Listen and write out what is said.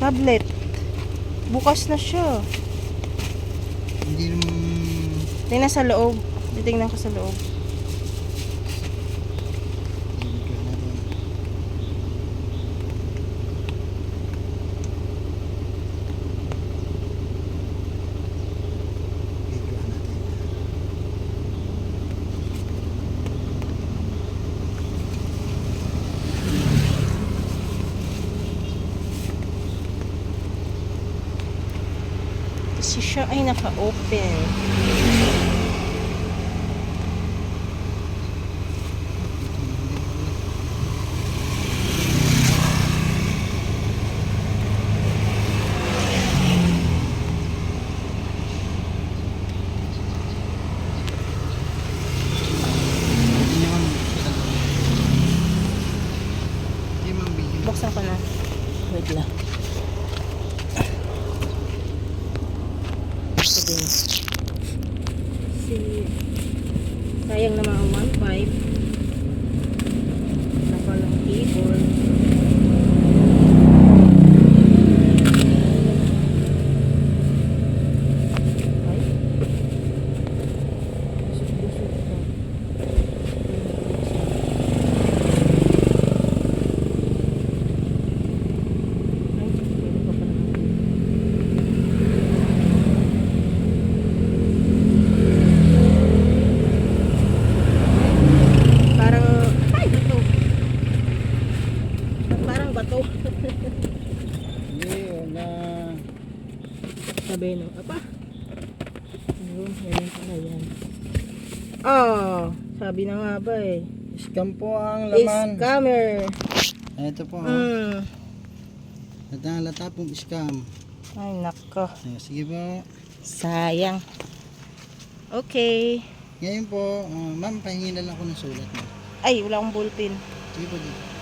Tablet. Bukas na siya. Hindi naman... Tingnan sa loob. Titingnan ko sa loob. Kasi siya ay naka-open. Buksan ko na. Wait lang. Ito din. Sayang naman ang 1.5. Nakalang keyboard. Ay. Busog-busog pa. Ay, pwede pa pala. Hindi, wala. Sabi no, apa? Ayun pala yan. Oh, sabi na nga ba eh. Scam po ang laman. Scammer. Ito po. Lata pong scam. Ay, nako. Sige po. Sayang. Okay. Ngayon po, ma'am, pahingin na lang ako ng sulat mo. Ay, wala akong ballpen. Sige po dito.